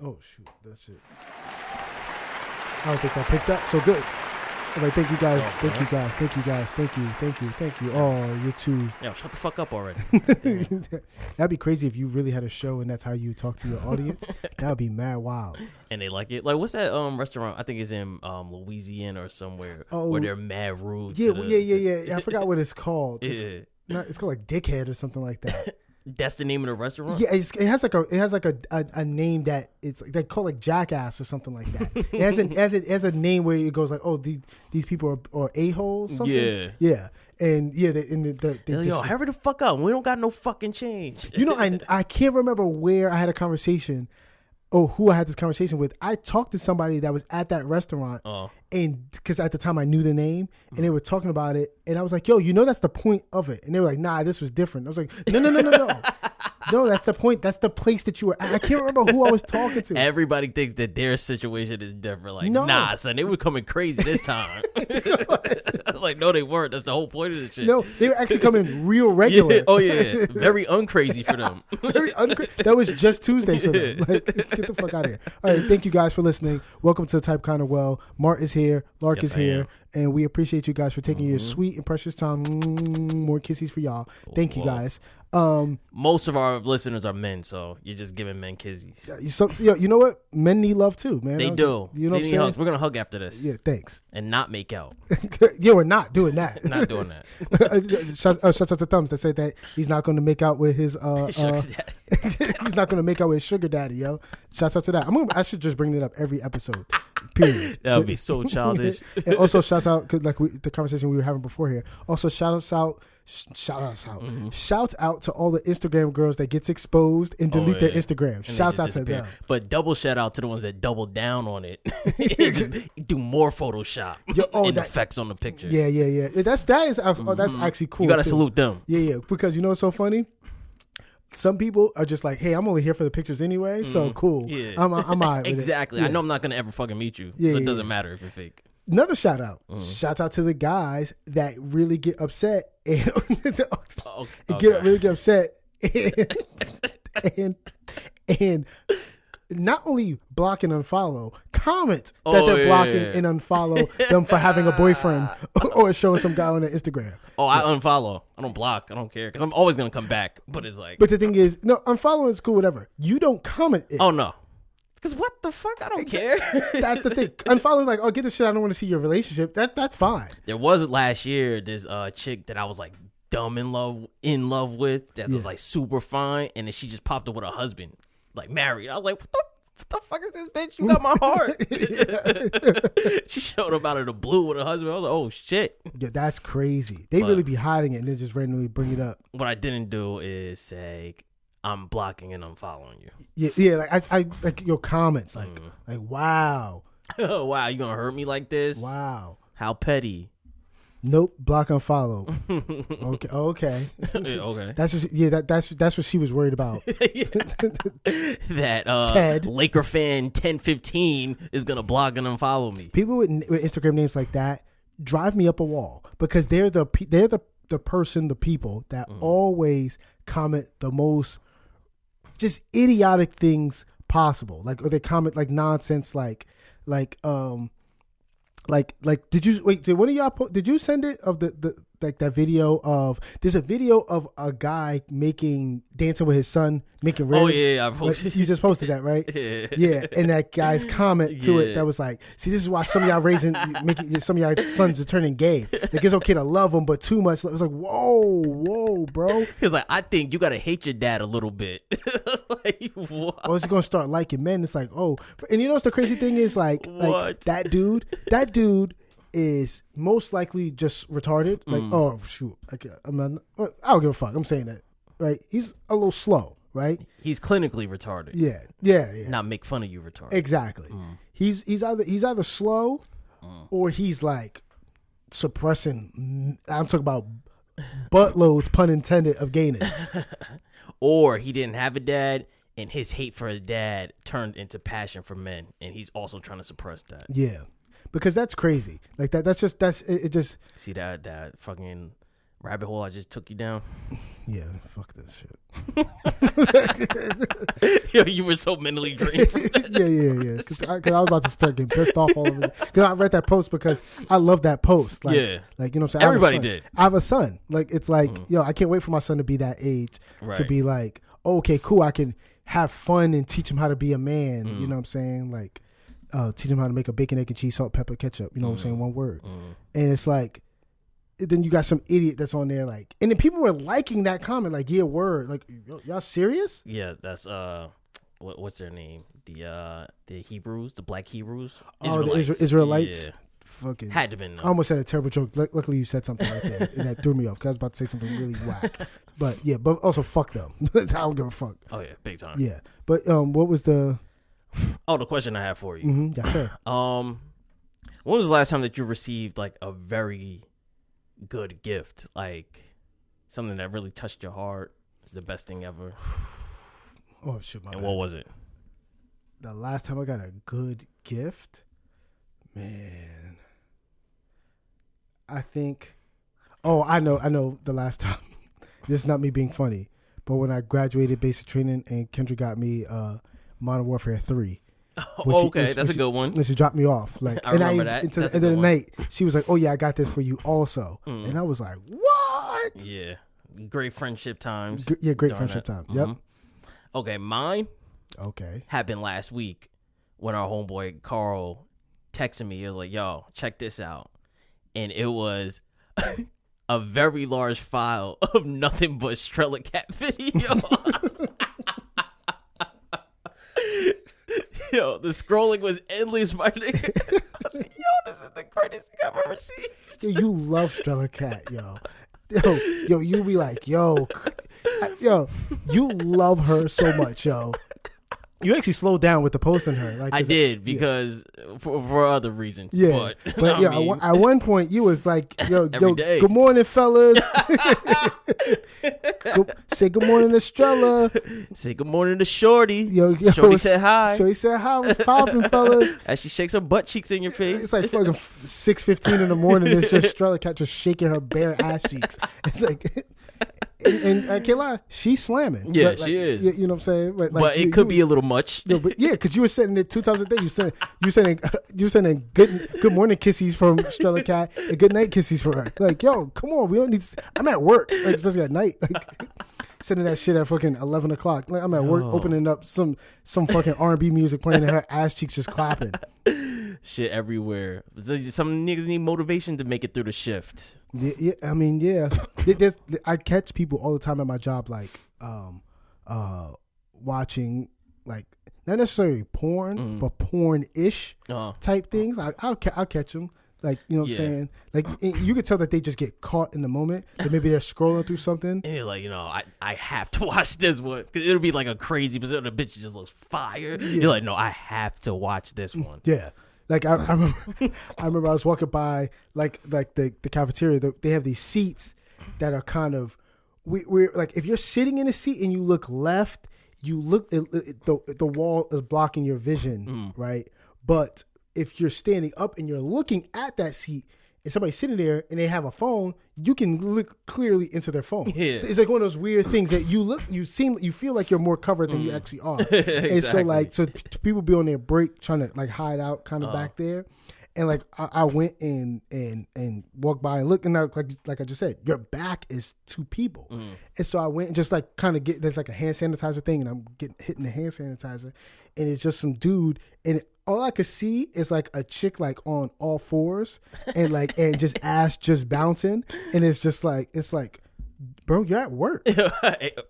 Oh shoot, that's it. I don't think that picked up. So good. All right, thank you guys. So, Thank you guys. Thank you guys. Thank you. Oh, you're too. Yo, shut the fuck up already. That'd be crazy if you really had a show and that's how you talk to your audience. That'd be mad wild. And they like it. Like, what's that restaurant? I think it's in Louisiana or somewhere Oh, where they're mad rude. Yeah, to the, yeah. I forgot what it's called. Yeah. It's called like Dickhead or something like that. That's the name of the restaurant? Yeah, it has like a name that it's like they call like Jackass or something like that. It has a name where it goes like, oh, these people are a-holes. Something. Yeah, and yeah, Yo, hurry the fuck up. We don't got no fucking change. You know, I can't remember where I had a conversation. Oh, who I had this conversation with. I talked to somebody that was at that restaurant, and because at the time I knew the name, and they were talking about it, and I was like, yo, you know that's the point of it. And they were like, nah, this was different. I was like, no. No, that's the point. That's the place that you were at. I can't remember who I was talking to. Everybody thinks that their situation is different. Like, No. nah, son, they were coming crazy this time. Like, no, they weren't. That's the whole point of the shit. No, they were actually coming real regular. Yeah. Oh, yeah. Very uncrazy for them. That was just Tuesday for them. Like, get the fuck out of here. All right, thank you guys for listening. Welcome to Type Kind of Well. Mart is here. Lark Yes, is I here. am. And we appreciate you guys for taking your sweet and precious time. More kisses for y'all. Thank you guys. Most of our listeners are men, so you're just giving men kisses. You know what? Men need love too, man. They do. You know what They I'm need saying? hugs. We're going to hug after this. Yeah, thanks. And not make out. Yeah, we're not doing that. Not doing that. Shouts out to Thumbs that said that he's not going to make out with his Sugar daddy. he's not going to make out with his sugar daddy, yo. Shouts out to that. I should just bring it up every episode. Period. That would be so childish. And also shouts out, cause like the conversation we were having before here. Also shout us out. Shout out to all the Instagram girls that gets exposed and delete their Instagram. And Shouts they out just to them. disappear. But double shout out to the ones that double down on it. Just do more Photoshop and effects on the pictures. Yeah. That's actually cool. You gotta too. salute them. Yeah. Because you know what's so funny? Some people are just like, hey, I'm only here for the pictures anyway, so cool. Yeah. I'm all right with Exactly. it. Yeah. I know I'm not gonna ever fucking meet you, Yeah, so it yeah, doesn't matter if you're fake. Another shout out. Shout out to the guys that really get upset and really get upset and not only block and unfollow, comment that they're blocking and unfollow them for having a boyfriend or showing some guy on their Instagram. Oh, I unfollow. I don't block. I don't care because I'm always gonna come back. But it's like, But the thing is, no, unfollowing is cool, whatever. You don't comment it. oh no, because what the fuck? I don't care. That's the thing. Unfollowing like, oh, get the shit. I don't want to see your relationship. That's fine. There was last year this chick that I was like dumb in love with that was like super fine, and then she just popped up with a husband, like married. I was like, what the fuck is this bitch? You got my heart. She showed up out of the blue with a husband. I was like, oh shit. Yeah, that's crazy. They really be hiding it and then just randomly bring it up. What I didn't do is say I'm blocking and unfollowing you. Yeah. Like I like your comments, like wow, Wow, you gonna hurt me like this? wow. How petty. Nope, block and follow. Okay. Okay. That's just that's what she was worried about. That Ted. Laker fan 1015 is gonna block and unfollow me. People with Instagram names like that drive me up a wall because they're the people that always comment the most just idiotic things possible. Like, or they comment like nonsense, like did you wait? Did one of y'all did you send it of the like that video of? There's a video of a guy dancing with his son making ribs. Oh yeah, I posted. You just posted that, right? Yeah, and that guy's comment to it that was like, "See, this is why some of y'all making some of y'all sons are turning gay. Like it's okay to love them, but too much." It was like, whoa, bro. He was like, I think you gotta hate your dad a little bit. Like, what? Oh, is he gonna start liking men? It's like, oh, and you know what's the crazy thing is like that dude is most likely just retarded. Like, oh shoot, I don't give a fuck. I'm saying that, right? He's a little slow, right? He's clinically retarded. Yeah. Not make fun of you retarded. Exactly. He's either slow or he's like suppressing. I'm talking about buttloads, pun intended, of gayness. Or he didn't have a dad, and his hate for his dad turned into passion for men, and he's also trying to suppress that. Yeah, because that's crazy. Like that's it. Just See that fucking Rabbit hole I just took you down. Yeah, fuck this shit. Yo, you were so mentally drained from that. Yeah. Because I was about to start getting pissed off all over it. Because I read that post because I love that post. Like, you know what I'm saying? Everybody did. I have a son. Like, it's like, yo, I can't wait for my son to be that age to be like, oh, okay, cool. I can have fun and teach him how to be a man. You know what I'm saying? Like, teach him how to make a bacon, egg, and cheese, salt, pepper, ketchup. You know what I'm saying? One word. And it's like, then you got some idiot that's on there like, and then people were liking that comment like, yeah, word, like, y'all serious? Yeah, that's what's their name? The Hebrews, the Black Hebrews. Israelites. The Israelites. Yeah. Fucking had to been. I almost said a terrible joke. Luckily, you said something right there, and that threw me off because I was about to say something really whack. But yeah, but also fuck them. I don't give a fuck. Oh yeah, big time. Yeah, but what was the? Oh, the question I have for you. Mm-hmm. Yes, sir. When was the last time that you received like a very good gift, like something that really touched your heart? It's the best thing ever. Oh shit, my bad. And what was it? The last time I got a good gift, man. I think. Oh, I know. The last time. This is not me being funny, but when I graduated basic training and Kendra got me Modern Warfare 3. Oh, okay, that's a good one. And she dropped me off. Like, I remember that. Into the end of the night, she was like, "Oh yeah, I got this for you also." And I was like, "What?" Yeah, great friendship times. Great friendship time. Yep. Okay, mine. Okay. Happened last week when our homeboy Carl texted me. He was like, "Yo, check this out," and it was a very large file of nothing but Strella Cat videos. Yo, the scrolling was endless, my nigga. I was like, yo, this is the greatest thing I've ever seen. Dude, you love Strella Cat, yo. Yo, you be like, yo, you love her so much, yo. You actually slowed down with the posting her. Like, I did because for other reasons. Yeah, but yeah, at one point you was like, yo, day. Good morning, fellas. Say good morning to Strella. Say good morning to Shorty. Yo, Shorty said hi. Shorty said hi. What's poppin', fellas? As she shakes her butt cheeks in your face. It's like fucking 6:15 in the morning. It's just Strella Cat just shaking her bare ass cheeks. It's like. And I can't lie, she's slamming. Yeah, like, she is. You know what I'm saying? But it could be a little much. No, but yeah, because you were sending it 2 times a day. You sending good morning kisses from Strella Cat and good night kisses for her. Like, yo, come on, we don't need. I'm at work, like, especially at night. Like, sending that shit at fucking 11 o'clock. Like, I'm at work, opening up some fucking R&B music playing, and her ass cheeks just clapping. Shit everywhere. Some niggas need motivation to make it through the shift. Yeah, I mean, yeah. I catch people all the time at my job, like, watching, like, not necessarily porn, but porn-ish type things. I'll catch them, like, you know what I'm saying? Like, you could tell that they just get caught in the moment. That maybe they're scrolling through something. And you're like, I have to watch this one. Because it'll be like a crazy episode. The bitch just looks fire. Yeah. You're like, no, I have to watch this one. Yeah. Like, I remember I was walking by, like the cafeteria. They have these seats that are kind of, we're like, if you're sitting in a seat and you look left, the wall is blocking your vision, right? But if you're standing up and you're looking at that seat and somebody's sitting there and they have a phone, you can look clearly into their phone. Yeah. So it's like one of those weird things that you feel like you're more covered than you actually are. Exactly. And so, like, people be on their break trying to, like, hide out kind of back there. And, like, I went and walked by and looked, and like I just said, your back is two people. And so I went and just, like, kind of there's like a hand sanitizer thing, and I'm hitting the hand sanitizer, and it's just some dude, and all I could see is, like, a chick, like, on all fours and, like, and just ass just bouncing. And it's just like, bro, you're at work.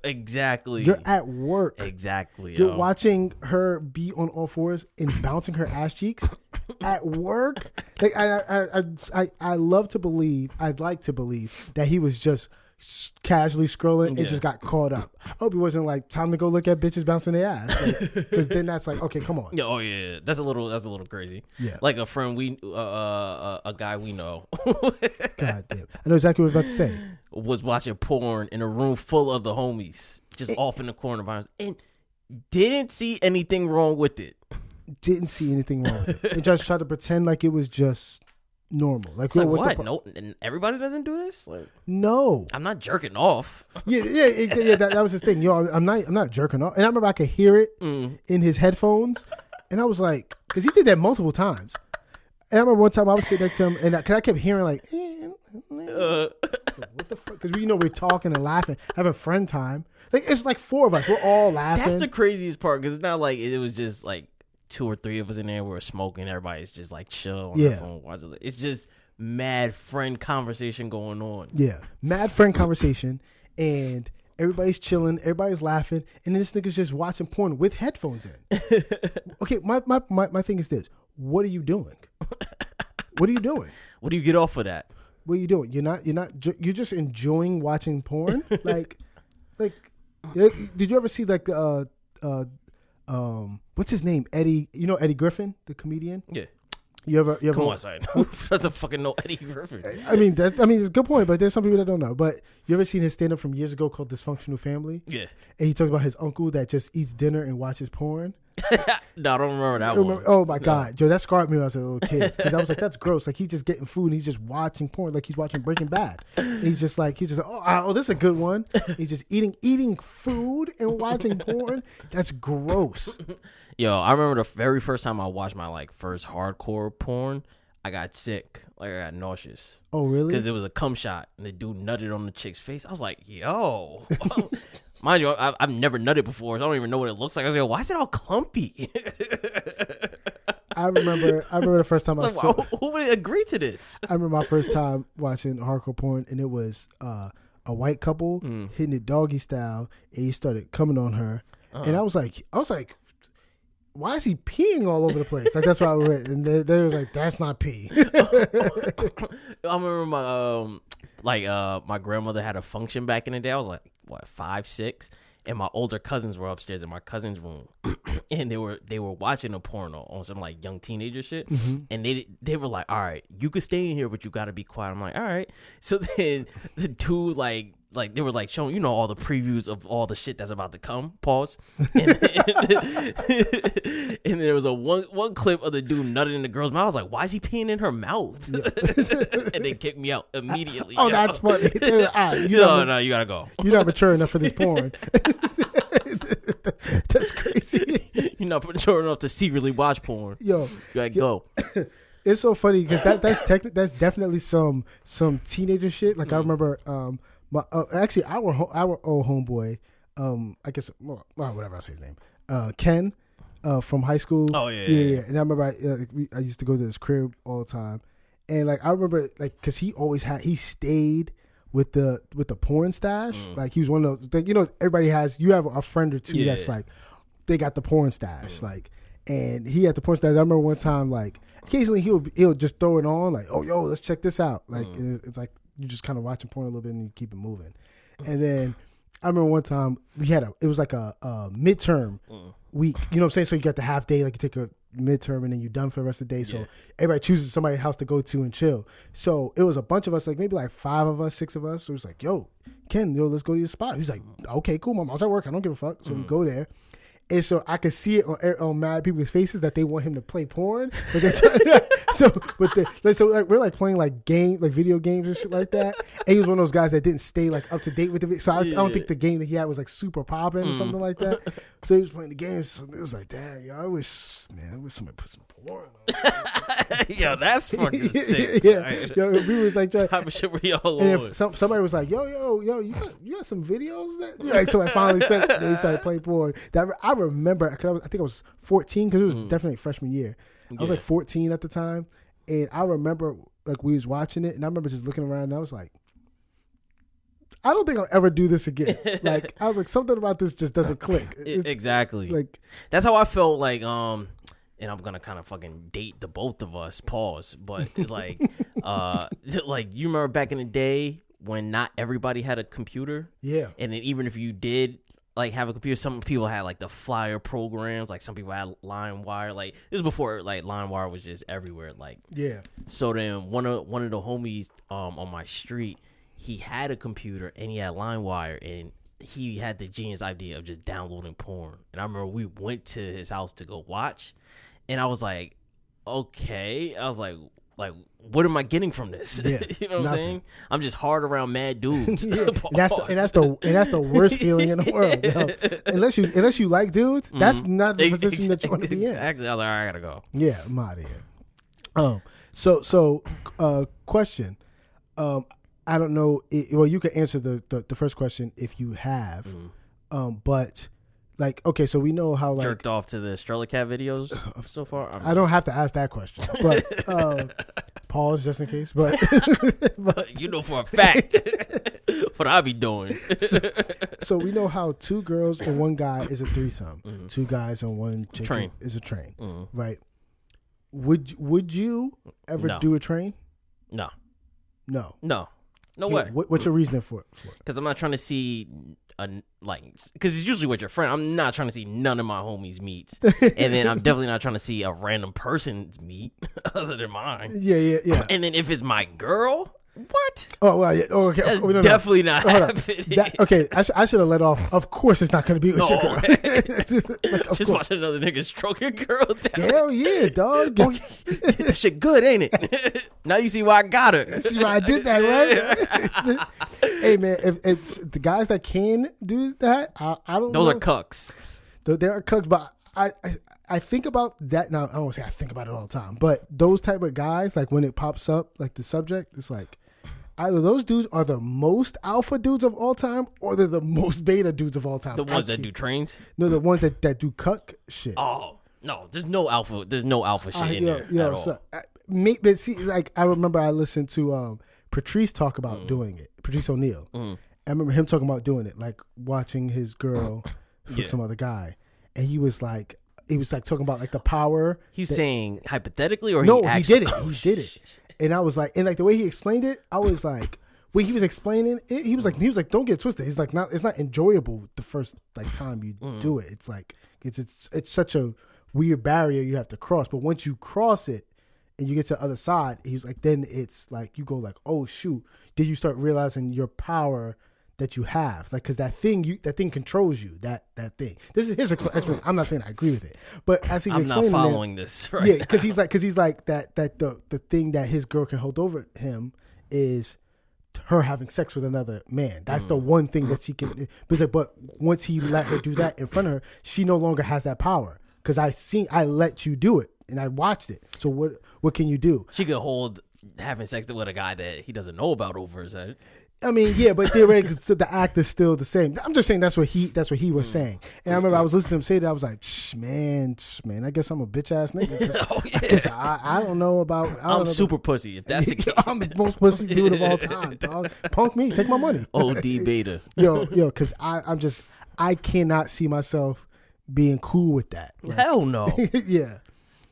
Exactly. You're at work. Exactly. You're watching her be on all fours and bouncing her ass cheeks at work. Like, I love to believe, I'd like to believe that he was just casually scrolling and just got caught up. I hope it wasn't like time to go look at bitches bouncing their ass, because then that's like, okay, come on. Oh yeah, that's a little crazy. Yeah, like a friend a guy we know. God damn, I know exactly what I was about to say. Was watching porn in a room full of the homies, just off in the corner by him, and didn't see anything wrong with it. Didn't see anything wrong with it. And just tried to pretend like it was just normal. Like, It's like what's what? the No, and everybody doesn't do this. Like, no. I'm not jerking off. Yeah. That was his thing. Yo, I'm not jerking off. And I remember I could hear it in his headphones, and I was like, because he did that multiple times. And I remember one time I was sitting next to him, and because I kept hearing like, what the fuck? Because we're talking and laughing, having friend time. Like, it's like 4 of us. We're all laughing. That's the craziest part, because it's not like it was just like 2 or 3 of us in there. We were smoking. Everybody's just like chill on their phone watching. It's just mad friend conversation going on. Yeah, mad friend conversation, and everybody's chilling, everybody's laughing, and then this nigga's just watching porn with headphones in. Okay, my thing is this: what are you doing? What are you doing? What do you get off of that? What are you doing? You're just enjoying watching porn. Like, did you ever see like what's his name? Eddie. You know Eddie Griffin, the comedian. Yeah. You ever? Come on, son. Who doesn't fucking know Eddie Griffin? I mean, it's a good point, but there's some people that don't know. But you ever seen his stand up from years ago called Dysfunctional Family? Yeah. And he talks about his uncle that just eats dinner and watches porn. No, I don't remember that one. Oh my God, Joe, that scarred me when I was a little kid, because I was like, that's gross. Like, he's just getting food and he's just watching porn, like he's watching Breaking Bad. And he's just like, oh, this is a good one. He's just eating food and watching porn. That's gross. Yo, I remember the very first time I watched my like first hardcore porn, I got sick. Like, I got nauseous. Oh, really? Because it was a cum shot and the dude nutted on the chick's face. I was like, yo. Mind you, I've never nutted before, so I don't even know what it looks like. I was like, why is it all clumpy? I remember the first time I saw. Who would agree to this? I remember my first time watching hardcore porn, and it was a white couple hitting it doggy style, and he started coming on her, and I was like, why is he peeing all over the place? Like, that's what I read, and they was like, that's not pee. I remember my grandmother had a function back in the day. I was like, what, 5, 6, and my older cousins were upstairs in my cousin's room, and they were watching a porno on some like young teenager shit, and they were like, all right, you could stay in here, but you got to be quiet. I'm like, all right. So then the dude like they were like showing, all the previews of all the shit that's about to come. Pause. And there was a one clip of the dude nutting in the girl's mouth. I was like, why is he peeing in her mouth? And they kicked me out immediately. Oh, that's funny. No, you gotta go. You're not mature enough for this porn. That's crazy. You're not mature enough to secretly watch porn. Yo, you gotta go. It's so funny because that's definitely some teenager shit. Like, I remember actually our old homeboy, I guess, well, whatever I say his name, Ken, from high school. Oh yeah. And I remember I used to go to his crib all the time, and like I remember like because he stayed with the porn stash. Like, he was one of those, everybody has, you have a friend or two that's like, they got the porn stash, like, and he had the porn stash. I remember one time, like, occasionally he'll just throw it on, like, oh, yo, let's check this out. Like, it's like you just kind of watching porn a little bit and you keep it moving. And then I remember one time it was like a midterm week. You know what I'm saying? So you got the half day, like you take a midterm and then you're done for the rest of the day. So everybody chooses somebody's house to go to and chill. So it was a bunch of us, like maybe like 5 of us, 6 of us. So it was like, yo, Ken, let's go to your spot. He was like, okay, cool, mom. I was at work. I don't give a fuck. So we go there. And so I could see it on mad people's faces that they want him to play porn. But we're like playing like video games and shit like that. And he was one of those guys that didn't stay like up to date with it. So I don't think the game that he had was like super popping or something like that. So he was playing the games. So it was like, damn, yo, I wish somebody put some porn on. Yo, that's fucking sick. Yo, we was like, type of shit where y'all on. Somebody was like, yo, you got some videos that? Like, so I finally said they started playing porn. That I remember, because I think I was 14, because it was definitely freshman year. I was like 14 at the time, and I remember like we was watching it, and I remember just looking around, and I was like, I don't think I'll ever do this again. Like, I was like, something about this just doesn't click. Exactly. Like, that's how I felt. Like, and I'm gonna kind of fucking date the both of us. Pause. But it's like, like, you remember back in the day when not everybody had a computer? Yeah. And then even if you did like have a computer, some people had like the flyer programs. Like, some people had LimeWire. Like, this was before like LimeWire was just everywhere. Like, yeah. So then one of the homies on my street, he had a computer and he had LimeWire, and he had the genius idea of just downloading porn. And I remember we went to his house to go watch, and I was like, okay. I was like, like, what am I getting from this? Yeah, you know what I'm saying? I'm just hard around mad dudes. Yeah. And that's the worst feeling in the world. Yo. Unless you like dudes, that's not the position that you want to be in. Exactly. I was like, all right, I gotta go. Yeah, I'm out of here. So question. I don't know. Well, you can answer the first question if you have. But like, okay, so we know how like jerked off to the Strela Cat videos so far. I don't have to ask that question, but pause just in case. But you know for a fact what I be doing. So we know how 2 girls and 1 guy is a threesome. 2 guys and 1 chick is a train, right? Would you ever do a train? No. No Yeah, way. What's your reasoning for it? Because I'm not trying to see because it's usually with your friend. I'm not trying to see none of my homies meets, and then I'm definitely not trying to see a random person's meet other than mine. Yeah. And then if it's my girl, what? Oh well, yeah. Oh, okay. That's definitely not happening. Okay, I should have let off. Of course, it's not going to be with your girl. Just watching another nigga stroke your girl down. Hell yeah, dog. That shit good, ain't it? Now you see why I got her. See why I did that, right? Hey man, if it's the guys that can do that, I don't. Those know. are cucks. There are cucks, but I think about that now. I don't want to say I think about it all the time, but those type of guys, like when it pops up, like the subject, it's like either those dudes are the most alpha dudes of all time, or they're the most beta dudes of all time. The ones that do trains? No, the ones that do cuck shit. Oh no, there's no alpha shit in there at all. So, but see, like I remember I listened to Patrice talk about doing it. Patrice O'Neal. I remember him talking about doing it, like watching his girl fuck some other guy, and he was like talking about like the power. He was saying hypothetically, or no, he did it. He did it, and I was like, and like the way he explained it, I was like, when he was explaining it, he was like, don't get twisted. He's like, it's not enjoyable the first like time you do it. It's like it's such a weird barrier you have to cross, but once you cross it and you get to the other side, he's like, then it's like you go like, oh shoot, then you start realizing your power that you have, like, because that thing controls you. That thing. This is his explanation. I'm not saying I agree with it, but as he's explaining, I'm not following this. Right? Yeah, because he's like that the thing that his girl can hold over him is her having sex with another man. That's the one thing that she can. But once he let her do that in front of her, she no longer has that power. Because I let you do it and I watched it. So what can you do? She could hold having sex with a guy that he doesn't know about over his head. I mean, yeah, but theoretically, the act is still the same. I'm just saying that's what he was saying. And I remember I was listening to him say that. I was like, man, I guess I'm a bitch ass nigga. I don't know about. I'm super pussy. If that's the case, I'm the most pussy dude of all time, dog. Punk me, take my money. OD beta. yo, because I cannot see myself being cool with that. Like, hell no. Yeah.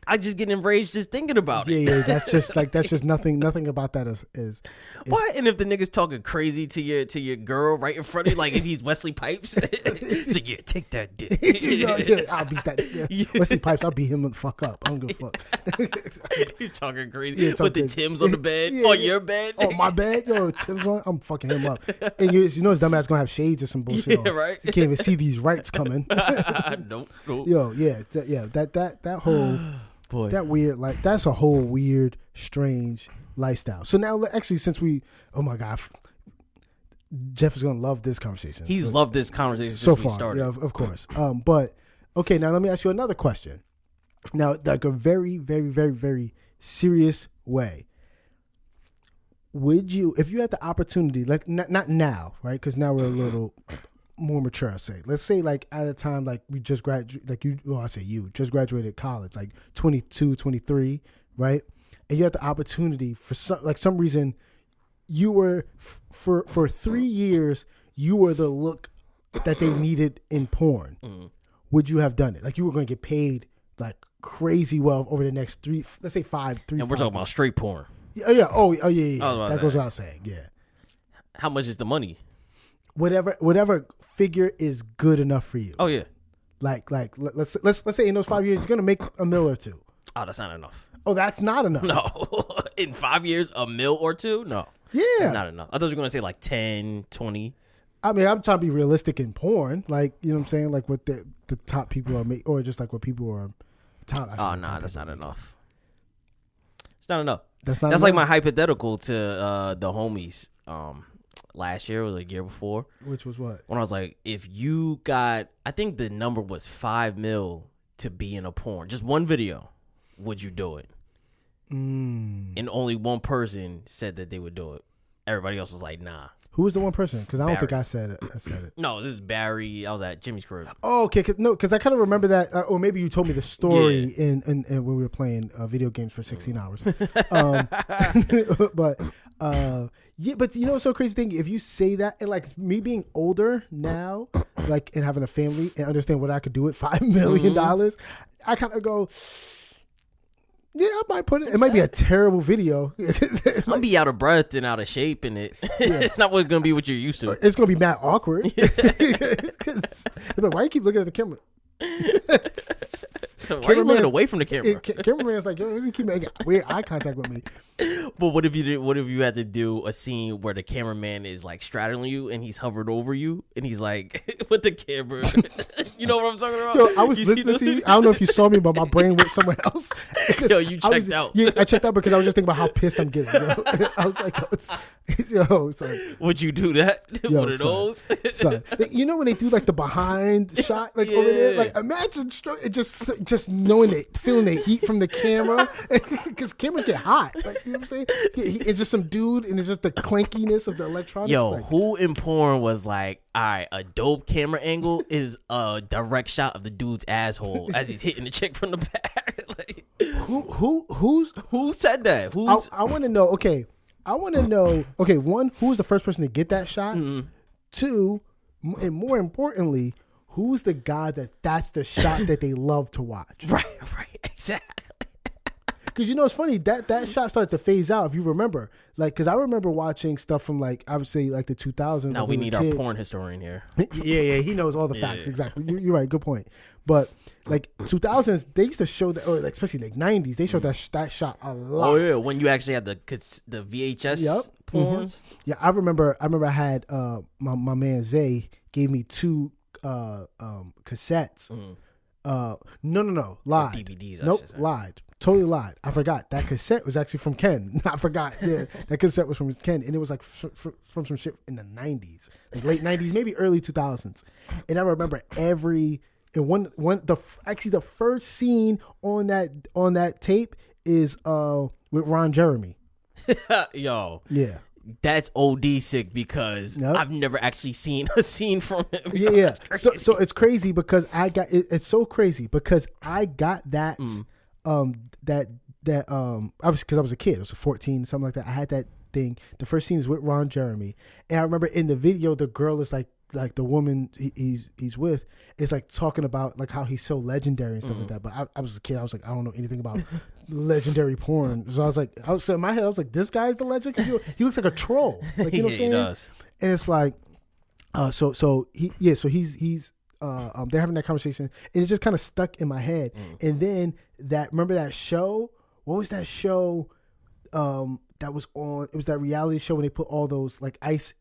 I just get enraged just thinking about it. Yeah, that's just nothing about that is what? And if the nigga's talking crazy to your girl right in front of you, like if he's Wesley Pipes, he's like, yeah, take that dick. Yeah, I'll beat that. Yeah. Wesley Pipes, I'll beat him the fuck up. I don't give a fuck. He's talking crazy. Put the Timbs on the bed, on your bed. On my bed, yo, Tim's on. I'm fucking him up. And you know his dumb ass gonna have shades or some bullshit. Yeah, on. right. You can't even see these rights coming. Nope. Yo, that whole. Boy. That weird, like, that's a whole weird, strange lifestyle. So now, actually, since oh my God, Jeff is going to love this conversation. He's loved this conversation so since far. We started. Yeah, of course. But, okay, now let me ask you another question. Now, like a very, very, very, very serious way. Would you, if you had the opportunity, like, not now, right? Because now we're a little more mature, I say. Let's say like at a time like we just graduated, like you just graduated college, like 22, 23, right? And you had the opportunity for some reason you were for 3 years you were the look that they needed in porn. Would you have done it? Like you were going to get paid like crazy well over the next 3, let's say 5, 3. And we're talking about straight porn. Yeah. Oh yeah. That goes without saying. Yeah. How much is the money? Whatever figure is good enough for you. Oh yeah. Like let's say in those 5 years you're gonna make $1 million or $2 million. Oh, that's not enough. Oh, that's not enough. No. In 5 years, $1 million or $2 million? No. Yeah. That's not enough. I thought you were gonna say like 10, 20. I mean, I'm trying to be realistic in porn. Like, you know what I'm saying? Like what the top people are making, or just like what people are top. Oh no, that's not enough. It's not enough. That's not. That's like my hypothetical to the homies. Last year or the year before. Which was what? When I was like, if you got, I think the number was $5 million to be in a porn, just one video, would you do it? And only one person said that they would do it. Everybody else was like, nah. Who was the one person? Because I don't think I said it. No, this is Barry. I was at Jimmy's crib. Oh, okay. Because I kind of remember that, or maybe you told me the story in when we were playing video games for 16 hours. But yeah, but you know what's so crazy thing? If you say that, and like me being older now, like and having a family and understand what I could do with $5 million, I kind of go. Yeah, I might put it. It might be a terrible video. I'll be out of breath and out of shape in it. It's not what's gonna be what you're used to. It's gonna be mad awkward. But why you keep looking at the camera? Why are you looking away from the camera? Cameraman's like, yo, you keep making weird eye contact with me. But what if you did? What if you had to do a scene where the cameraman is like straddling you and he's hovered over you and he's like with the camera? You know what I'm talking about? Yo, I was listening to you. I don't know if you saw me, but my brain went somewhere else. Yo, you checked out. Yeah, I checked out because I was just thinking about how pissed I'm getting. Yo. I was like, yo, son. Would you do that? Yo, one of those? Son. You know when they do like the behind shot, like over there? Like imagine just knowing it, feeling the heat from the camera. Because cameras get hot. Like, you know what I'm saying? It's just some dude and it's just the clankiness of the electronics. Yo, like, who in porn was like, all right, a dope camera angle is a direct shot of the dude's asshole as he's hitting the chick from the back. Like, who said that? I want to know. Okay, I want to know. Okay, one, who was the first person to get that shot? Mm-hmm. Two, and more importantly, who's the guy that's the shot that they love to watch? Right, exactly. Because you know it's funny that shot started to phase out if you remember, like because I remember watching stuff from like I would say like the 2000s. Now we need our porn historian here. yeah, he knows all the facts exactly. You're right, good point. But like 2000s, they used to show that, or like, especially like 90s, they showed that shot a lot. Oh yeah, when you actually had the VHS porns. Mm-hmm. Yeah, I remember I had my man Zay gave me 2 cassettes. No, lied. DVDs. Nope, lied. Totally lied. I forgot. That cassette was actually from Ken. I forgot. Yeah, that cassette was from Ken, and it was like from some shit in the 90s, like late 90s, maybe early 2000s. And I remember the first scene on that tape is with Ron Jeremy. Yo. Yeah. That's OD sick because I've never actually seen a scene from him. Yeah. So it's crazy because I got it's so crazy because I got that I was a kid. I was 14, something like that. I had that thing. The first scene is with Ron Jeremy, and I remember in the video the girl is like the woman he's with is like talking about like how he's so legendary and stuff like that. But I was a kid. I was like, I don't know anything about legendary porn. So I was like, so in my head I was like, this guy's the legend because he looks like a troll. Like, you know what I'm saying? He does. And it's like, so he's they're having that conversation and it just kind of stuck in my head. And then remember that show? What was that show? That was on. It was that reality show when they put all those like ice.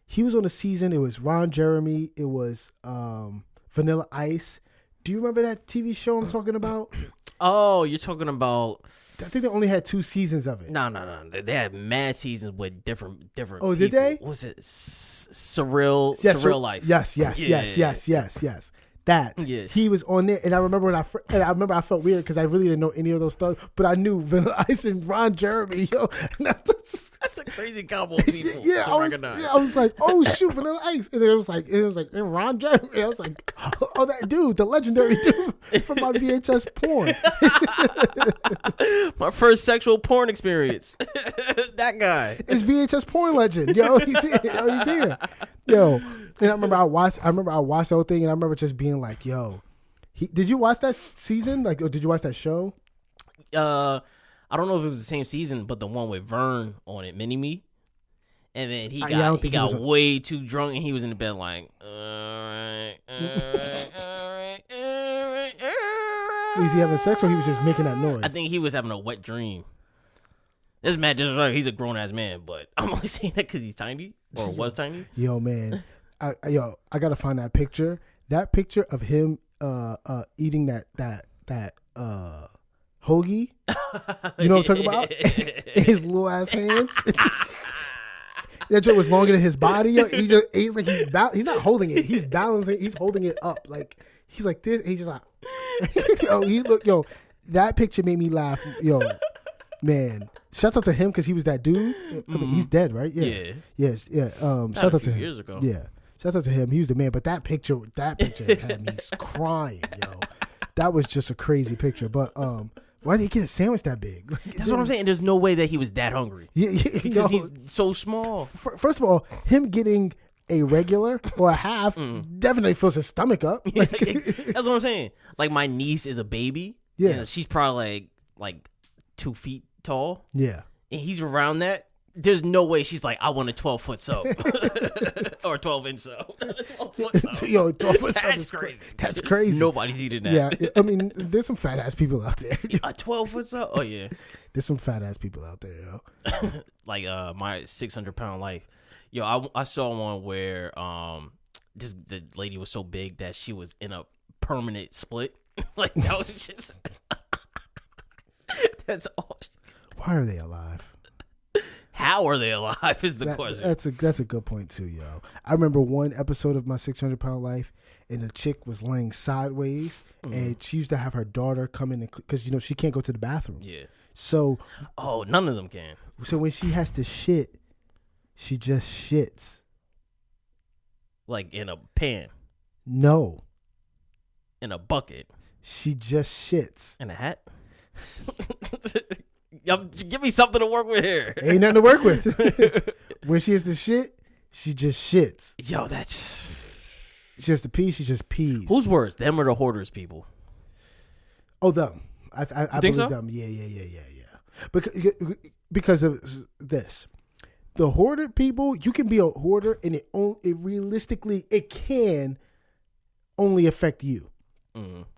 He was on the season. It was Ron Jeremy. It was Vanilla Ice. Do you remember that TV show I'm talking about? Oh, you're talking about. I think they only had 2 seasons of it. No. They had mad seasons with different. Oh, did people. they? What was it Surreal Life? Yes. That he was on there, and I remember I felt weird because I really didn't know any of those stuff, but I knew Vanilla Ice and Ron Jeremy. Yo, that's a crazy combo of people. I was like, oh shoot, Vanilla Ice, and it was like and Ron Jeremy. I was like, oh, that dude, the legendary dude from my VHS porn. My first sexual porn experience. That guy. It's VHS porn legend. Yo, he's here. Yo. And I remember I watched the whole thing, and I remember just being like, "Yo, did you watch that season? Like, or did you watch that show?" I don't know if it was the same season, but the one with Vern on it, Mini Me, and then he got way too drunk, and he was in the bed like, all right. Was he having sex, or he was just making that noise? I think he was having a wet dream. This man just like he's a grown ass man, but I'm only saying that because he's tiny or was tiny. Yo, man. I gotta find that picture. That picture of him eating that hoagie. You know what I'm talking about? His little ass hands. That joke was longer than his body. Yo. He's like he's not holding it. He's balancing. He's holding it up. Like he's like this. He's just like that picture made me laugh. Yo, man. Shout out to him because he was that dude. I mean, he's dead, right? Yeah. Yes. Yeah. Shout out to him. Years ago. Yeah. Shout out to him. He was the man. But that picture had me crying. Yo, that was just a crazy picture. But why did he get a sandwich that big? That's what I'm saying. There's no way that he was that hungry. Yeah, because he's so small. First of all, him getting a regular or a half definitely fills his stomach up. That's what I'm saying. Like my niece is a baby. Yeah, and she's probably like 2 feet tall. Yeah, and he's around that. There's no way she's like, I want a 12-foot soap or 12-inch soap. 12-foot soap. Yo, 12-foot soap. That's crazy. That's crazy. Nobody's eating that. Yeah, I mean, there's some fat ass people out there. A 12-foot soap? Oh yeah. There's some fat ass people out there, yo. Like my 600-pound life. Yo, I saw one where the lady was so big that she was in a permanent split. Like that was just that's all. Why are they alive? How are they alive is the question. That's a good point too, yo. I remember one episode of My 600-Pound Life, and the chick was laying sideways, and she used to have her daughter come in because she can't go to the bathroom. Yeah. So. Oh, none of them can. So when she has to shit, she just shits. Like in a pan. No. In a bucket. She just shits. In a hat. Give me something to work with here. Ain't nothing to work with. When she has to shit, she just shits. Yo, that's. She has to pee, she just pees. Who's worse, them or the hoarders people? Oh, them. I believe so? them. Yeah. Because of this. The hoarded people, you can be a hoarder, and it realistically, it can only affect you.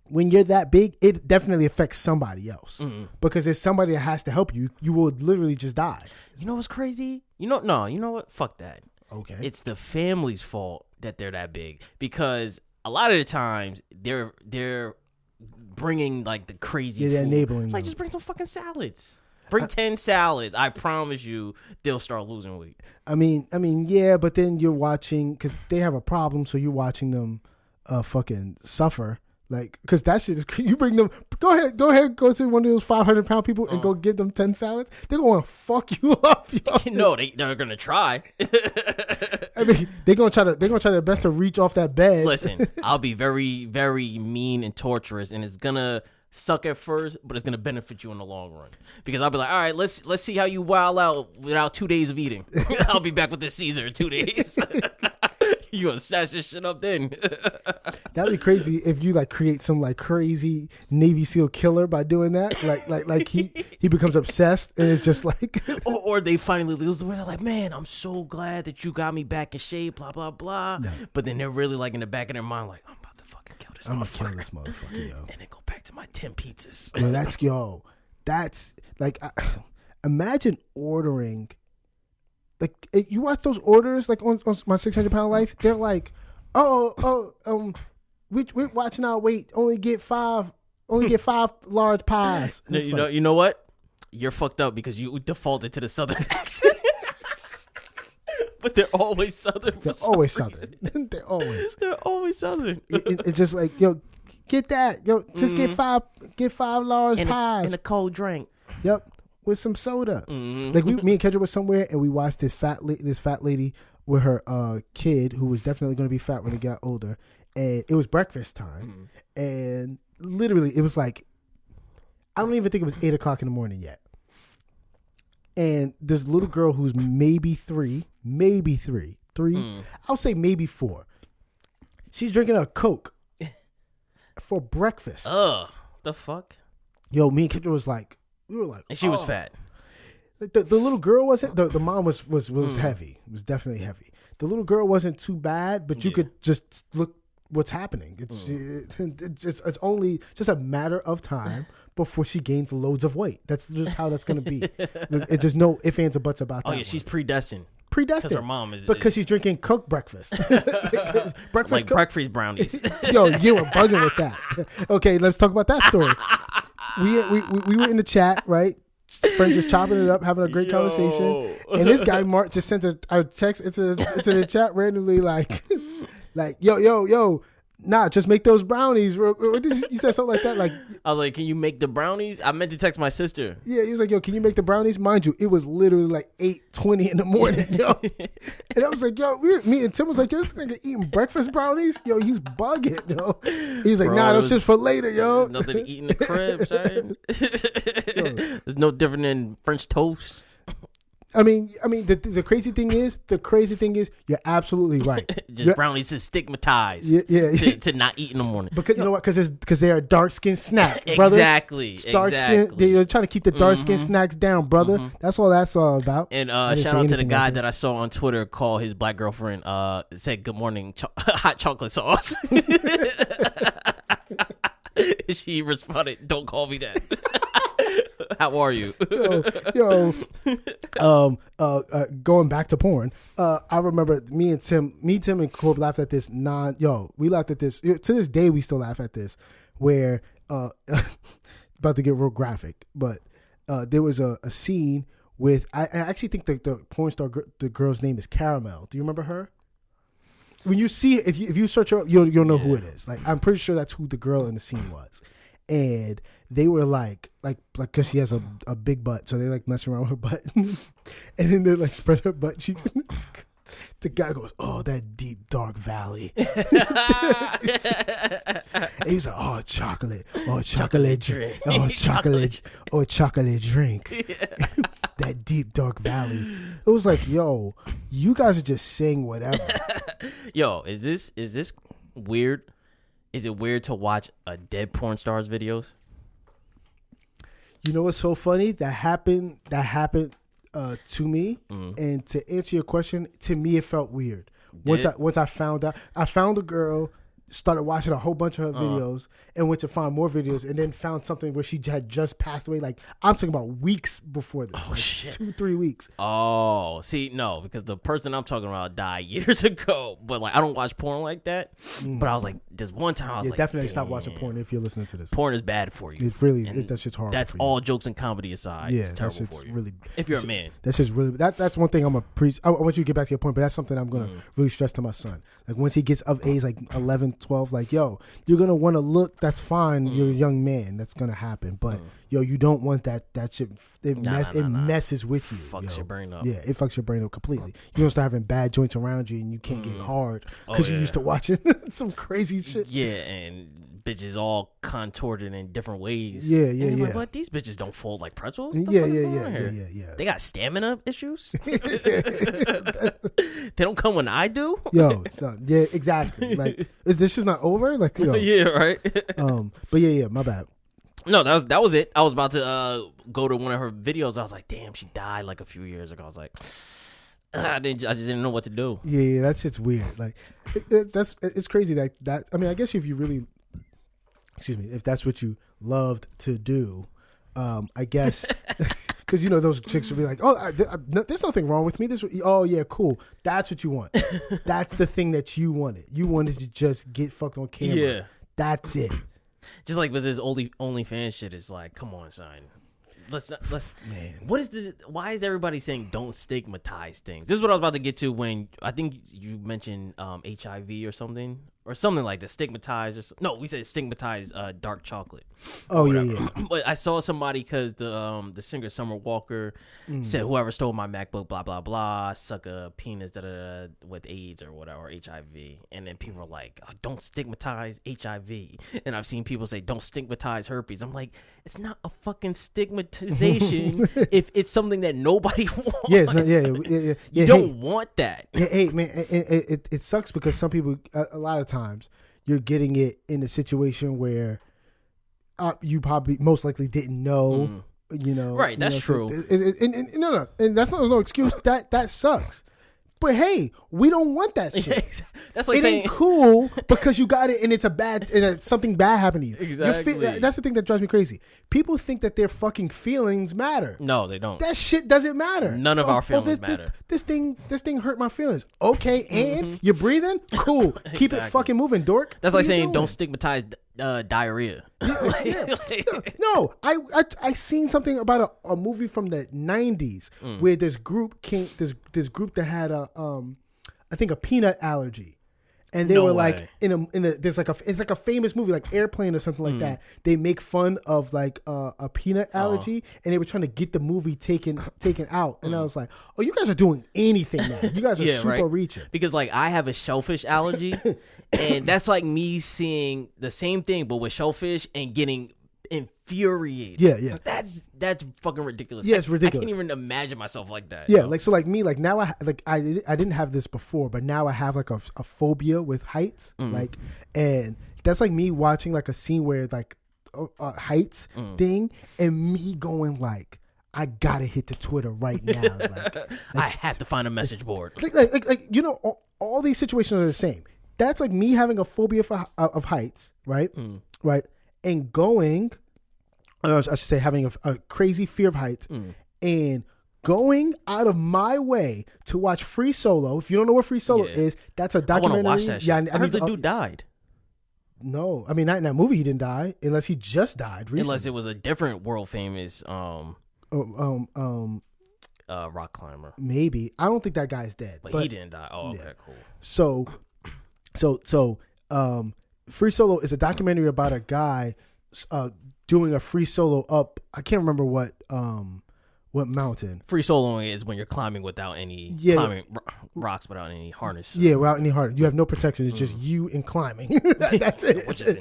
When you're that big, it definitely affects somebody else because there's somebody that has to help you. You will literally just die. You know what's crazy? You know what? Fuck that. Okay. It's the family's fault that they're that big because a lot of the times they're bringing like the crazy they're food. enabling like them. Just bring some fucking salads. Bring 10 salads. I promise you they'll start losing weight. I mean, yeah, but then you're watching because they have a problem, so you're watching them fucking suffer. Like, because that shit is, you bring them, go ahead, go to one of those 500-pound people and go give them 10 salads. They're going to fuck you up, yo. No, they're going to try. I mean, they're going to try their best to reach off that bed. Listen, I'll be very, very mean and torturous, and it's going to suck at first, but it's going to benefit you in the long run. Because I'll be like, all right, let's see how you wild out without 2 days of eating. I'll be back with this Caesar in 2 days. You gonna snatch this shit up then? That'd be crazy if you like create some like crazy Navy SEAL killer by doing that. Like he becomes obsessed and it's just like, or they finally lose the way. They're like, man, I'm so glad that you got me back in shape. Blah blah blah. No. But then they're really like in the back of their mind, like, I'm about to fucking kill this. I'm gonna kill this motherfucker, yo. And then go back to my 10 pizzas. That's like, imagine ordering. Like you watch those orders like on My 600-Pound Life, they're like, we're watching our weight. Only get five large pies. You know what? You're fucked up because you defaulted to the Southern accent. But they're always Southern. They're always Southern. They're always Southern. It's just like, yo, get that. Yo, just get five large pies and a cold drink. Yep. With some soda. Like me and Kendra was somewhere and we watched this fat lady with her kid who was definitely going to be fat when they got older, and it was breakfast time, and literally it was like, I don't even think it was 8 o'clock in the morning yet, and this little girl who's maybe three, I'll say maybe 4, she's drinking a Coke for breakfast. The fuck? Yo, me and Kendra was like, we were like, and she was fat. The little girl wasn't. The mom was heavy. It was definitely heavy. The little girl wasn't too bad, but you could just look what's happening. It's only just a matter of time before she gains loads of weight. That's just how that's going to be. It's just no ifs, ands, or buts about that. Oh yeah, she's predestined. Because her mom is she's drinking Coke breakfast. Breakfast like breakfast brownies. Yo, you were bugging with that. Okay, let's talk about that story. we were in the chat, right? Friends just chopping it up, having a great conversation, and this guy Mark just sent a text into the chat randomly, like yo. Nah, just make those brownies. You said something like that. Like I was like, "Can you make the brownies?" I meant to text my sister. Yeah, he was like, "Yo, can you make the brownies?" Mind you, it was literally like 8:20 in the morning, yo. And I was like, "Yo," me and Tim was like, "Yo, this nigga eating breakfast brownies? Yo, he's bugging, yo." He was like, "Nah, those shit's for later, yo." Nothing to eat in the crib, son. It's no different than French toast. I mean, the crazy thing is, you're absolutely right. Brownies is stigmatized. Yeah. To not eat in the morning. Because you know what? Because they're a dark skin snack, brother. Exactly. They're trying to keep the dark skin snacks down, brother. That's all about. And shout out to the guy that I saw on Twitter call his black girlfriend. Said good morning, hot chocolate sauce. She responded, "Don't call me that." How are you? Going back to porn, I remember me, Tim, and Corb laughed at this. We laughed at this. To this day, we still laugh at this. Where about to get real graphic, but there was a scene with. I actually think the porn star, the girl's name is Caramel. Do you remember her? When you see if you search her up, you'll know who it is. Like I'm pretty sure that's who the girl in the scene was, and they were like because she has a big butt, so they like messing around with her butt, and then they like spread her butt cheeks. The guy goes, "Oh, that deep dark valley." And he's like, "Oh, chocolate drink, chocolate drink." Yeah. That deep dark valley. It was like, yo, you guys are just saying whatever. Yo, is this weird? Is it weird to watch a dead porn star's videos? You know what's so funny? That happened to me. And to answer your question, to me it felt weird. Once I found out, I found a girl, started watching a whole bunch of her videos, and went to find more videos, and then found something where she had just passed away. Like I'm talking about weeks before this. Oh, shit. 2-3 weeks. Oh, see, no, because the person I'm talking about died years ago. But like, I don't watch porn like that. But I was like, this one time, I was like, definitely stop watching porn if you're listening to this. Porn is bad for you. It's really that shit's horrible. That's all jokes and comedy aside. Yeah, it's terrible for you. Really, if you're a man, that's just really that's one thing I'm a preach. I want you to get back to your point, but that's something I'm gonna really stress to my son. Like once he gets of age, like 11, 12, like yo, you're gonna want to look. That's fine. You're a young man. That's gonna happen. But yo, you don't want that shit. It messes with you. Fucks your brain up. Yeah, it fucks your brain up completely. You're gonna start having bad joints around you, and you can't get hard because you're used to watching some crazy shit. Yeah, and bitches all contorted in different ways. Yeah. Like, but these bitches don't fold like pretzels. Yeah. They got stamina issues. They don't come when I do. Yo, son, yeah, exactly. Like this is not over. Like, yo. Yeah, right. But yeah, my bad. No, that was it. I was about to go to one of her videos. I was like, damn, she died like a few years ago. I was like, I just didn't know what to do. Yeah, that shit's weird. Like, it's crazy that. I mean, I guess if you really, if that's what you loved to do, I guess. Because you know those chicks will be like, "Oh, there's nothing wrong with me." Oh yeah, cool. That's what you want. That's the thing that you wanted. You wanted to just get fucked on camera. Yeah, that's it. Just like with this OnlyFans shit, it's like, come on, son. Let's man. Why is everybody saying don't stigmatize things? This is what I was about to get to when I think you mentioned HIV or something like that. Stigmatize we said stigmatize dark chocolate. Oh yeah. But I saw somebody because the singer Summer Walker said whoever stole my MacBook, blah blah blah, suck a penis with AIDS or whatever, or HIV, and then people are like, oh, don't stigmatize HIV, and I've seen people say don't stigmatize herpes. I'm like, it's not a fucking stigmatization if it's something that nobody wants. Yeah. You don't want that. Hey man, it sucks because some people a lot of times you're getting it in a situation where you probably most likely didn't know, you know. Right, that's true. And that's not no excuse. That sucks. But hey, we don't want that shit. That's like it saying ain't cool because you got it and it's something bad happened to you. Exactly. That's the thing that drives me crazy. People think that their fucking feelings matter. No, they don't. That shit doesn't matter. None of our feelings matter. This thing hurt my feelings. Okay, and you're breathing? Cool. Keep it fucking moving, dork. That's like saying don't stigmatize diarrhea. No, I seen something about a movie from the 90s where this group that had I think a peanut allergy. And they were like it's like a famous movie like Airplane or something like that. They make fun of like a peanut allergy, and they were trying to get the movie taken out. And I was like, oh, you guys are doing anything now. You guys are super reaching. Because like I have a shellfish allergy, and that's like me seeing the same thing but with shellfish and getting infuriated. Yeah. Like, that's fucking ridiculous. Yeah, it's ridiculous. I can't even imagine myself like that. Yeah, like so, like me, like now I didn't have this before, but now I have like a phobia with heights, like, and that's like me watching like a scene where like heights thing, and me going like, I gotta hit the Twitter right now. Like I have to find a message board. Like you know, all these situations are the same. That's like me having a phobia of heights, right? Right. And going, I should say, having a crazy fear of heights, and going out of my way to watch Free Solo. If you don't know what Free Solo is, that's a documentary. I want to watch that shit. I heard the dude died. No, I mean not in that movie. He didn't die, unless he just died recently. Unless it was a different world famous rock climber. Maybe. I don't think that guy's dead, but he didn't die. Oh, okay, cool. So Free Solo is a documentary about a guy doing a free solo up. I can't remember what mountain. Free soloing is when you're climbing without any climbing rocks without any harness. Yeah, without any harness. You have no protection. It's just you and climbing. That's it. Which is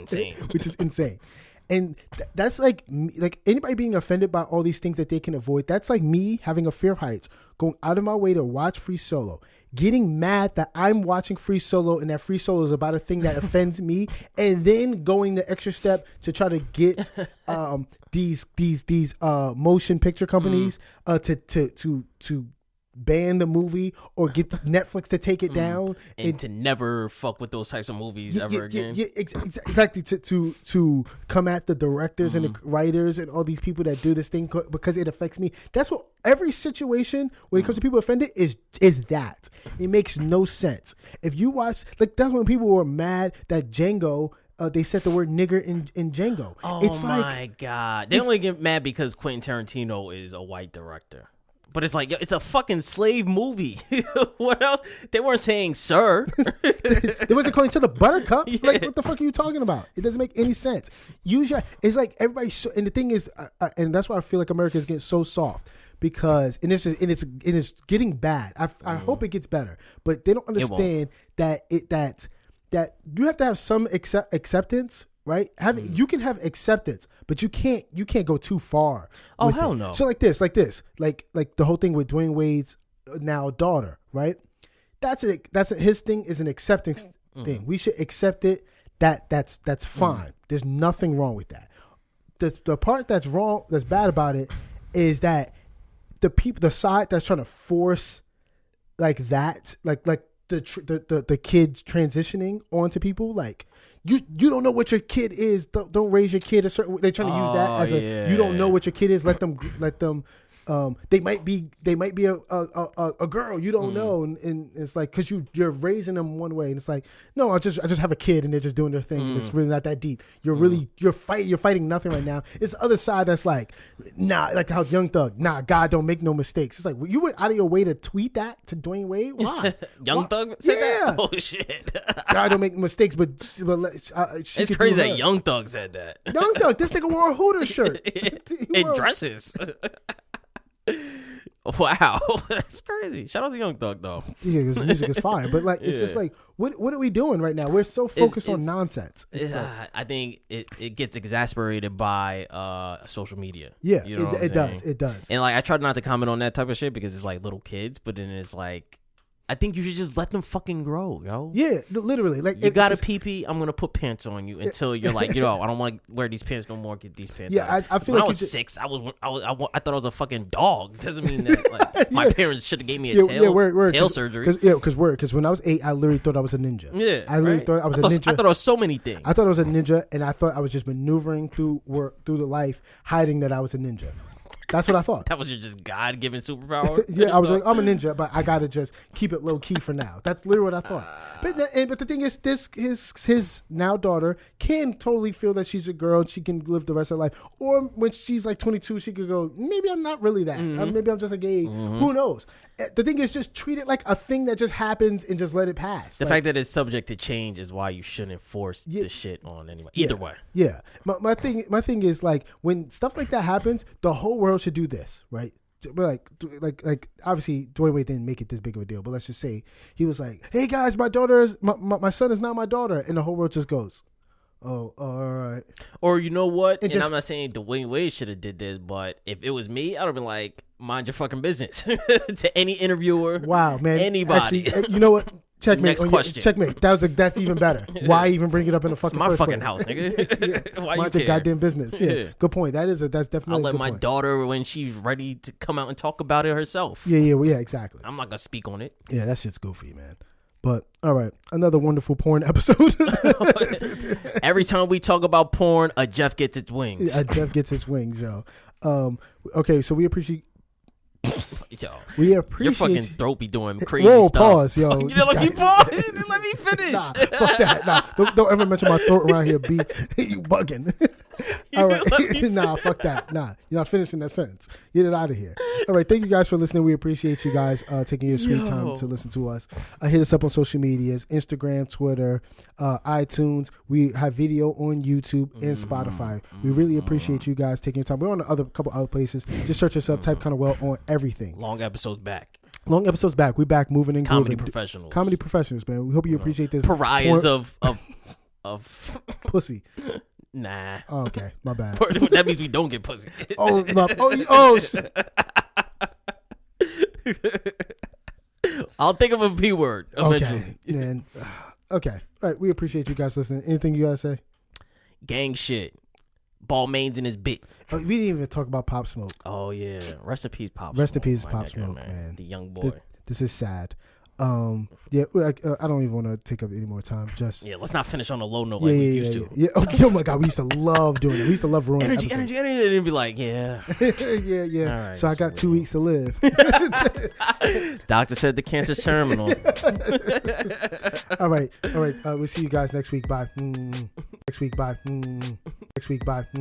insane. And that's like anybody being offended by all these things that they can avoid. That's like me having a fear of heights, going out of my way to watch Free Solo, getting mad that I'm watching Free Solo and that Free Solo is about a thing that offends me, and then going the extra step to try to get these motion picture companies to ban the movie or get Netflix to take it down and to never fuck with those types of movies ever again. Yeah, exactly. To come at the directors and the writers and all these people that do this thing because it affects me. That's what every situation when it comes to people offended is that. It makes no sense. If you watch, like, that's when people were mad that Django. They said the word nigger in Django. Oh, it's my God. They only get mad because Quentin Tarantino is a white director. But it's like, it's a fucking slave movie. What else? They weren't saying sir. They wasn't calling each other buttercup. Yeah. Like, what the fuck are you talking about? It doesn't make any sense. It's like everybody, and the thing is, and that's why I feel like America is getting so soft. Because it's getting bad. I hope it gets better, but they don't understand that you have to have some acceptance, right? You can have acceptance, but you can't go too far. Oh, hell no. So like this, like the whole thing with Dwayne Wade's now daughter, right? His thing is an acceptance thing. We should accept it. That's fine. There's nothing wrong with that. The part that's wrong, that's bad about it, is that the side that's trying to force like that, like the kids transitioning onto people, like you don't know what your kid is. Don't raise your kid a certain way. They're trying to use that as you don't know what your kid is. Let them. They might be a girl. You don't know, and it's like because you're raising them one way, and it's like no, I just have a kid, and they're just doing their thing, and it's really not that deep. You're fighting nothing right now. It's the other side that's like nah, like how Young Thug, nah, God don't make no mistakes. It's like you went out of your way to tweet that to Dwayne Wade. Why? Thug said that? Oh shit! God don't make mistakes, but it's crazy that Young Thug said that. Young Thug, this nigga wore a Hooter shirt. It dresses. Wow, that's crazy. Shout out to Young Thug though. Yeah, his music is fire, but like it's just like what are we doing right now? We're so focused on nonsense. I think it gets exasperated by social media. Yeah, you know it does. And like I try not to comment on that type of shit because it's like little kids, but then it's like I think you should just let them fucking grow, yo. Yeah, literally. Like you got a pee-pee, I'm gonna put pants on you until you're like, I don't want to wear these pants no more. Get these pants. Yeah, I feel when like I was 6, I thought I was a fucking dog. Doesn't mean that like my parents should have gave me a tail surgery. Because when I was 8, I literally thought I was a ninja. Yeah, I literally thought I was a ninja. I thought I was so many things. I thought I was a ninja, and I thought I was just maneuvering through the life, hiding that I was a ninja. That's what I thought. That was your just God-given superpower? Yeah, I was like, I'm a ninja, but I gotta just keep it low key for now. That's literally what I thought. But the thing is, his now daughter can totally feel that she's a girl and she can live the rest of her life. Or when she's like 22, she could go, maybe I'm not really that. Or maybe I'm just a gay. Who knows? The thing is, just treat it like a thing that just happens and just let it pass. The fact that it's subject to change is why you shouldn't force the shit on anyone. Either way. Yeah. My thing is, like, when stuff like that happens, the whole world should do this, right? Like obviously Dwayne Wade didn't make it this big of a deal, but let's just say he was like, hey guys, my son is not my daughter, and the whole world just goes, oh, all right. Or you know what? And I'm not saying Dwayne Wade should have did this, but if it was me, I'd have been like, mind your fucking business to any interviewer. Wow, man. Anybody. Actually, you know what? Checkmate. Next question. Checkmate. That's even better. Why even bring it up in the fucking it's my first fucking place? House, nigga. Why mind you your care? goddamn business. Yeah. Good point. That's definitely. I'll let a good my point. daughter when she's ready to come out and talk about it herself. Yeah, exactly. I'm not gonna speak on it. Yeah, that shit's goofy, man. But all right, another wonderful porn episode. Every time we talk about porn, a Jeff gets its wings. Yeah, Jeff gets his wings, yo. Okay, so we appreciate. Yo, we appreciate. Your fucking throat be doing crazy Whoa, stuff. pause, yo. You didn't let me pause. You didn't let me finish. Nah, fuck that. Nah, don't ever mention my throat around here, B. You bugging. All right. Nah, fuck that. Nah, you're not finishing that sentence. Get it out of here. All right. Thank you guys for listening. We appreciate you guys taking your sweet time to listen to us. Hit us up on social medias, Instagram, Twitter, iTunes. We have video on YouTube and Spotify. We really appreciate you guys taking your time. We're on a couple other places. Just search us up, type Kind of Well on everything. Long episodes back. We back, moving and Comedy grooving. professionals. Comedy professionals, man. We hope you appreciate this. Pariahs of pussy. Nah. Oh, okay, my bad. That means we don't get pussy. I'll think of a P word eventually. Okay, man. Okay. All right. We appreciate you guys listening. Anything you guys say? Gang shit. Balmain's in his bit. Oh, we didn't even talk about Pop Smoke. Oh yeah. Rest in peace, Pop Smoke. Rest in peace, My Pop nigga, Smoke, man. The young boy. This is sad. Yeah, I don't even want to take up any more time. Just let's not finish on a low note like we used to. Yeah. Oh my God, we used to love doing it. We used to love ruining energy, and be like, yeah. yeah. All right, so I got 2 weeks to live. Doctor said the cancer's terminal. All right. We'll see you guys next week. Bye. Next week. Bye.